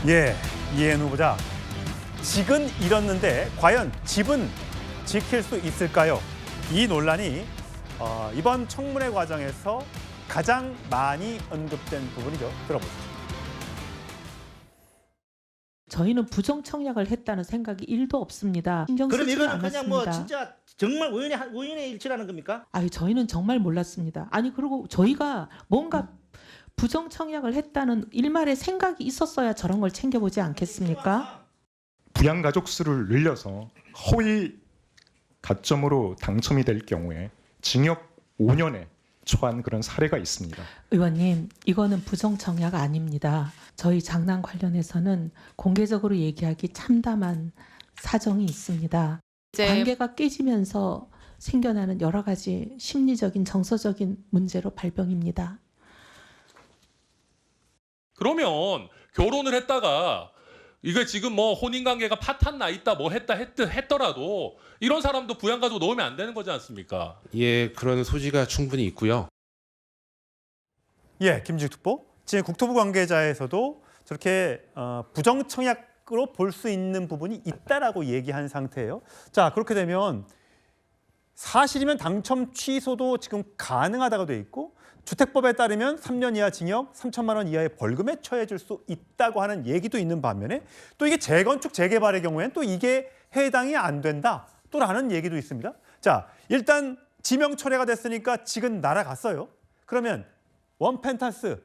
예, 이해은 후보자. 직은 잃었는데 과연 집은 지킬 수 있을까요? 이 논란이 이번 청문회 과정에서 가장 많이 언급된 부분이죠. 들어보시죠. 저희는 부정 청약을 했다는 생각이 1도 없습니다. 신경 그럼 쓰지도 이거는 그냥 뭐 않았습니다. 진짜 정말 우연의 일치라는 겁니까? 아니 저희는 정말 몰랐습니다. 아니 그리고 저희가 뭔가 부정 청약을 했다는 일말의 생각이 있었어야 저런 걸 챙겨보지 않겠습니까? 부양가족 수를 늘려서 허위 가점으로 당첨이 될 경우에 징역 5년에 처한 그런 사례가 있습니다. 의원님, 이거는 부정 청약 아닙니다. 저희 장난 관련해서는 공개적으로 얘기하기 참담한 사정이 있습니다. 관계가 깨지면서 생겨나는 여러 가지 심리적인 정서적인 문제로 발병입니다. 그러면 결혼을 했다가 이게 지금 뭐 혼인관계가 파탄 나 있다 뭐 했더라도 이런 사람도 부양가족 넣으면 안 되는 거지 않습니까? 예, 그런 소지가 충분히 있고요. 예, 김지욱 특보. 지금 국토부 관계자에서도 저렇게 부정 청약으로 볼 수 있는 부분이 있다라고 얘기한 상태예요. 자, 그렇게 되면 사실이면 당첨 취소도 지금 가능하다고 돼 있고 주택법에 따르면 3년 이하 징역, 3천만 원 이하의 벌금에 처해질 수 있다고 하는 얘기도 있는 반면에 또 이게 재건축, 재개발의 경우에는 또 이게 해당이 안 된다 또라는 얘기도 있습니다. 자, 일단 지명 철회가 됐으니까 지금 날아갔어요. 그러면 원펜타스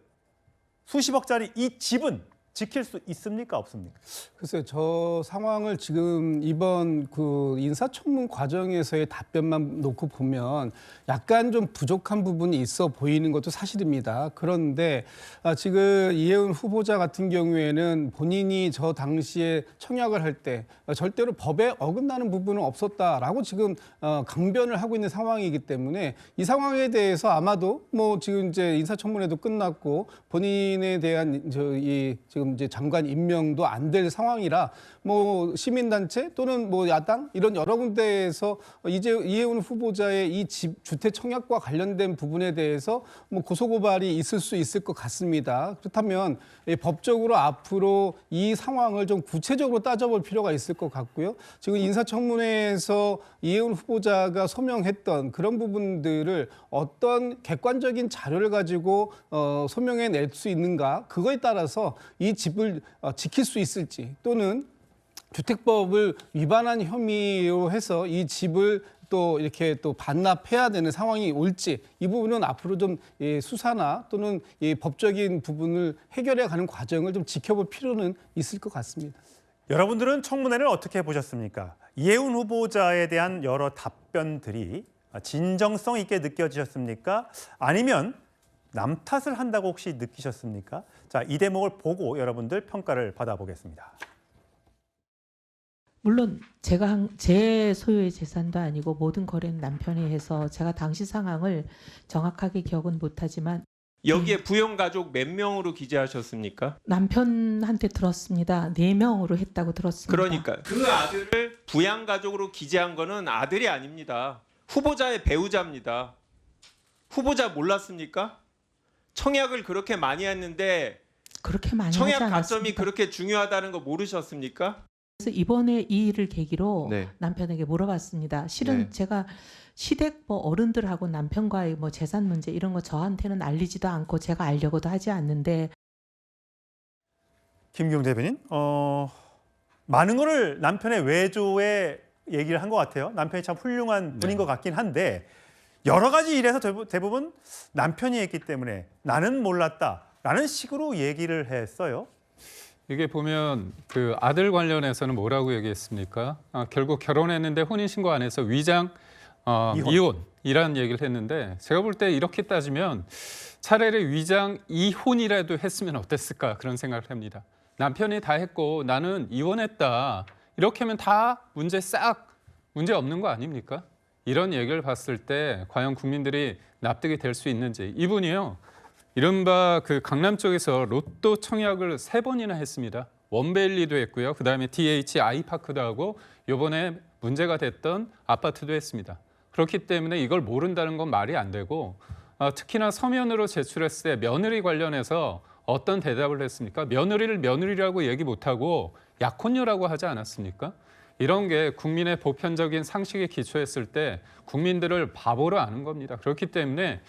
수십억짜리 이 집은 지킬 수 있습니까? 없습니까? 글쎄요, 저 상황을 지금 이번 그 인사청문 과정에서의 답변만 놓고 보면 약간 좀 부족한 부분이 있어 보이는 것도 사실입니다. 그런데 지금 이해은 후보자 같은 경우에는 본인이 저 당시에 청약을 할 때 절대로 법에 어긋나는 부분은 없었다라고 지금 강변을 하고 있는 상황이기 때문에 이 상황에 대해서 아마도 뭐 지금 이제 인사청문회도 끝났고 본인에 대한 지금 이제 장관 임명도 안 될 상황이라 뭐 시민단체 또는 뭐 야당 이런 여러 군데에서 이제 이해운 후보자의 이 집 주택 청약과 관련된 부분에 대해서 뭐 고소고발이 있을 수 있을 것 같습니다. 그렇다면 법적으로 앞으로 이 상황을 좀 구체적으로 따져볼 필요가 있을 것 같고요. 지금 인사청문회에서 이해운 후보자가 소명했던 그런 부분들을 어떤 객관적인 자료를 가지고 소명해낼 수 있는가 그거에 따라서 이 집을 지킬 수 있을지 또는 주택법을 위반한 혐의로 해서 이 집을 또 이렇게 또 반납해야 되는 상황이 올지 이 부분은 앞으로 좀 수사나 또는 법적인 부분을 해결해 가는 과정을 좀 지켜볼 필요는 있을 것 같습니다. 여러분들은 청문회를 어떻게 보셨습니까? 이해운 후보자에 대한 여러 답변들이 진정성 있게 느껴지셨습니까? 아니면 남 탓을 한다고 혹시 느끼셨습니까? 자, 이 대목을 보고 여러분들 평가를 받아보겠습니다. 물론 제가 제 소유의 재산도 아니고 모든 거래는 남편이 해서 제가 당시 상황을 정확하게 기억은 못하지만 여기에 부양가족 몇 명으로 기재하셨습니까? 남편한테 들었습니다. 4명으로 했다고 들었습니다. 그러니까 그 아들을 부양가족으로 기재한 거는 아들이 아닙니다. 후보자의 배우자입니다. 후보자 몰랐습니까? 청약을 그렇게 많이 했는데 그렇게 많이 청약 하지 가점이 않았습니다. 그렇게 중요하다는 거 모르셨습니까? 그래서 이번에 이 일을 계기로 네. 남편에게 물어봤습니다. 실은 네. 제가 시댁 뭐 어른들하고 남편과의 뭐 재산 문제 이런 거 저한테는 알리지도 않고 제가 알려고도 하지 않는데 김기용 대변인, 많은 거를 남편의 외조에 얘기를 한 것 같아요. 남편이 참 훌륭한 분인 것 같긴 한데 여러 가지 일에서 대부분 남편이 했기 때문에 나는 몰랐다라는 식으로 얘기를 했어요. 이게 보면 그 아들 관련해서는 뭐라고 얘기했습니까? 결국 결혼했는데 혼인신고 안 해서 위장 이혼이라는 얘기를 했는데 제가 볼 때 이렇게 따지면 차라리 위장 이혼이라도 했으면 어땠을까 그런 생각을 합니다. 남편이 다 했고 나는 이혼했다. 이렇게 하면 다 문제 없는 거 아닙니까? 이런 얘기를 봤을 때 과연 국민들이 납득이 될 수 있는지 이분이요. 이른바 그 강남 쪽에서 로또 청약을 3번이나 했습니다. 원베일리도 했고요. 그다음에 DH 아이파크도 하고 이번에 문제가 됐던 아파트도 했습니다. 그렇기 때문에 이걸 모른다는 건 말이 안 되고 특히나 서면으로 제출했을 때 며느리 관련해서 어떤 대답을 했습니까? 며느리를 며느리라고 얘기 못하고 약혼녀라고 하지 않았습니까? 이런 게 국민의 보편적인 상식에 기초했을 때 국민들을 바보로 아는 겁니다. 그렇기 때문에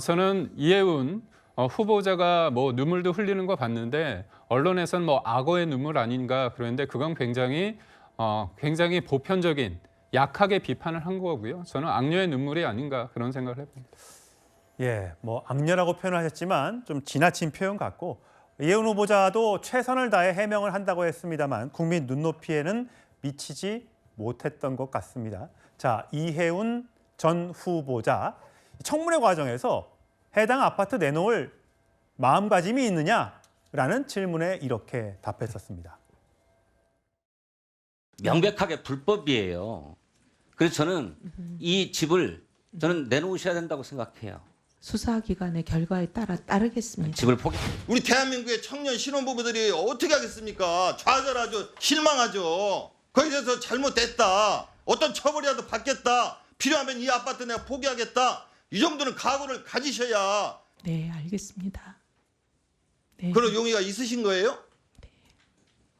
저는 이해운 후보자가 뭐 눈물도 흘리는 거 봤는데 언론에서는 뭐 악어의 눈물 아닌가 그러는데 그건 굉장히 보편적인 약하게 비판을 한 거고요. 저는 악녀의 눈물이 아닌가 그런 생각을 해봅니다. 예, 뭐 악녀라고 표현하셨지만 좀 지나친 표현 같고 이해운 후보자도 최선을 다해 해명을 한다고 했습니다만 국민 눈높이에는 미치지 못했던 것 같습니다. 자, 이해운 전 후보자 청문회 과정에서 해당 아파트 내놓을 마음가짐이 있느냐라는 질문에 이렇게 답했었습니다. 명백하게 불법이에요. 그래서 저는 이 집을 내놓으셔야 된다고 생각해요. 수사기관의 결과에 따르겠습니다. 집을 포기. 우리 대한민국의 청년 신혼부부들이 어떻게 하겠습니까? 좌절하죠. 실망하죠. 거기에 대해서 잘못됐다. 어떤 처벌이라도 받겠다. 필요하면 이 아파트 내가 포기하겠다. 이 정도는 각오를 가지셔야. 네, 알겠습니다. 네. 그런 용의가 있으신 거예요?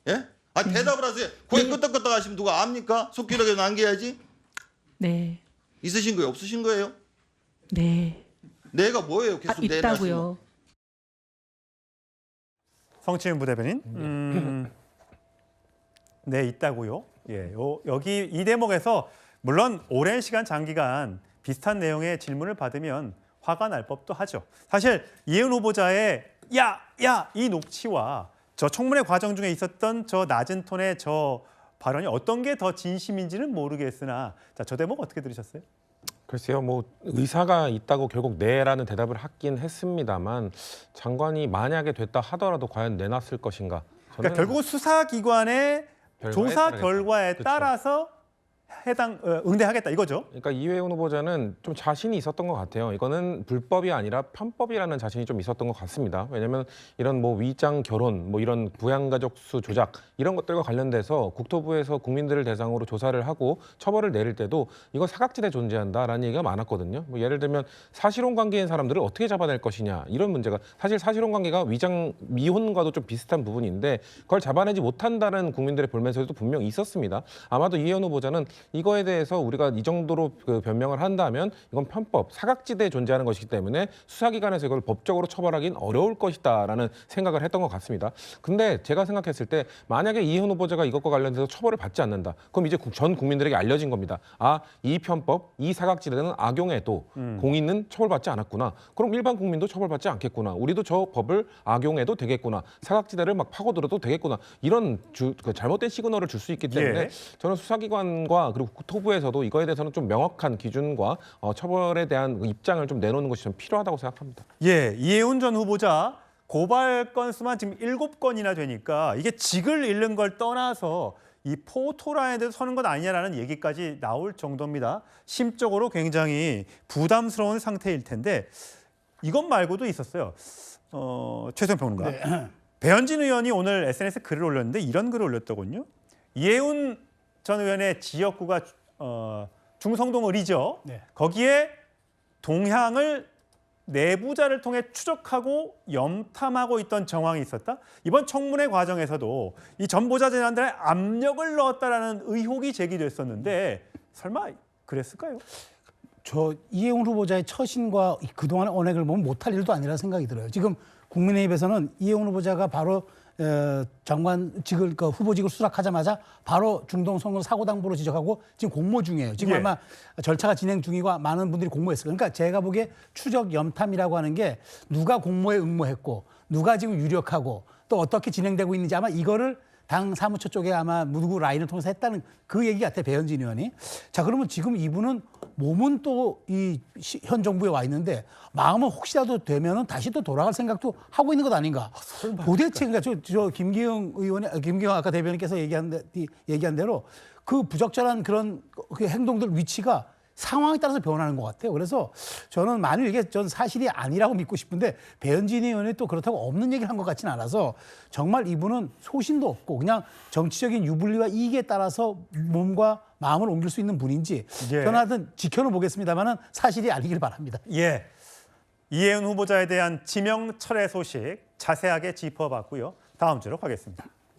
예? 아, 대답을 하세요. 고개 끄덕끄덕 하시면 누가 압니까? 속기록에 남겨야지. 네. 있으신 거예요? 없으신 거예요? 네. 내가 뭐예요? 계속 내 있다고요. 성치윤 부대변인. 네, 있다고요. 예, 여기 이 대목에서 물론 오랜 시간 장기간 비슷한 내용의 질문을 받으면 화가 날 법도 하죠. 사실 이해운 후보자의 이 녹취와 저 청문회 과정 중에 있었던 저 낮은 톤의 저 발언이 어떤 게 더 진심인지는 모르겠으나 자, 저 대목 어떻게 들으셨어요? 글쎄요, 뭐 의사가 있다고 결국 네라는 대답을 하긴 했습니다만 장관이 만약에 됐다 하더라도 과연 내놨을 것인가? 그러니까 결국은 수사기관의 조사 결과에 그쵸. 따라서 응대하겠다 이거죠. 그러니까 이해운 후보자는 좀 자신이 있었던 것 같아요. 이거는 불법이 아니라 편법이라는 자신이 좀 있었던 것 같습니다. 왜냐하면 이런 뭐 위장 결혼, 뭐 이런 부양가족 수 조작 이런 것들과 관련돼서 국토부에서 국민들을 대상으로 조사를 하고 처벌을 내릴 때도 이거 사각지대 존재한다라는 얘기가 많았거든요. 뭐 예를 들면 사실혼 관계인 사람들을 어떻게 잡아낼 것이냐 이런 문제가 사실 사실혼 관계가 위장 미혼과도 좀 비슷한 부분인데 그걸 잡아내지 못한다는 국민들의 볼멘서도 분명히 있었습니다. 아마도 이해운 후보자는 이거에 대해서 우리가 이 정도로 변명을 한다면 이건 편법, 사각지대에 존재하는 것이기 때문에 수사기관에서 이걸 법적으로 처벌하기는 어려울 것이다라는 생각을 했던 것 같습니다. 근데 제가 생각했을 때 만약에 이해운 후보자가 이것과 관련해서 처벌을 받지 않는다. 그럼 이제 전 국민들에게 알려진 겁니다. 아, 이 편법, 이 사각지대는 악용해도 공인은 처벌받지 않았구나. 그럼 일반 국민도 처벌받지 않겠구나. 우리도 저 법을 악용해도 되겠구나. 사각지대를 막 파고들어도 되겠구나. 이런 잘못된 시그널을 줄 수 있기 때문에 저는 수사기관과 그리고 국토부에서도 이거에 대해서는 좀 명확한 기준과 처벌에 대한 입장을 좀 내놓는 것이 좀 필요하다고 생각합니다. 예, 이해운 전 후보자 고발 건수만 지금 7건이나 되니까 이게 직을 잃는 걸 떠나서 이 포토라인에 대해서 서는 것 아니냐라는 얘기까지 나올 정도입니다. 심적으로 굉장히 부담스러운 상태일 텐데 이것 말고도 있었어요. 최수영 평론가. 네. 배현진 의원이 오늘 SNS에 글을 올렸는데 이런 글을 올렸더군요. 이해운 전 의원의 지역구가 중성동 을이죠. 네. 거기에 동향을 내부자를 통해 추적하고 염탐하고 있던 정황이 있었다. 이번 청문회 과정에서도 이 전보자 재단들의 압력을 넣었다라는 의혹이 제기됐었는데 설마 그랬을까요? 저 이해운 후보자의 처신과 그동안의 언행을 보면 못할 일도 아니라 생각이 들어요. 지금 국민의 입에서는 이해운 후보자가 바로 장관직을 후보직을 수락하자마자 바로 중동성을 사고당부로 지적하고 지금 공모 중이에요. 지금 아마 절차가 진행 중이고 많은 분들이 공모했을 거예요. 그러니까 제가 보기에 추적 염탐이라고 하는 게 누가 공모에 응모했고 누가 지금 유력하고 또 어떻게 진행되고 있는지 아마 이거를 당 사무처 쪽에 아마 누구 라인을 통해서 했다는 그 얘기 같아요. 배현진 의원이. 자, 그러면 지금 이분은 몸은 또 이 현 정부에 와 있는데 마음은 혹시라도 되면은 다시 또 돌아갈 생각도 하고 있는 것 아닌가. 도대체 그러니까 저 김기영 아까 대변인께서 얘기한 대로 그 부적절한 그런 그 행동들 위치가 상황에 따라서 변하는 것 같아요. 그래서 저는 만일 이게 전 사실이 아니라고 믿고 싶은데 배현진 의원이 또 그렇다고 없는 얘기를 한 것 같지는 않아서 정말 이분은 소신도 없고 그냥 정치적인 유불리와 이익에 따라서 몸과 마음을 옮길 수 있는 분인지 저는 하여튼 지켜는 보겠습니다만은 사실이 아니길 바랍니다. 예, 이해운 후보자에 대한 지명 철회 소식 자세하게 짚어봤고요. 다음 주로 가겠습니다.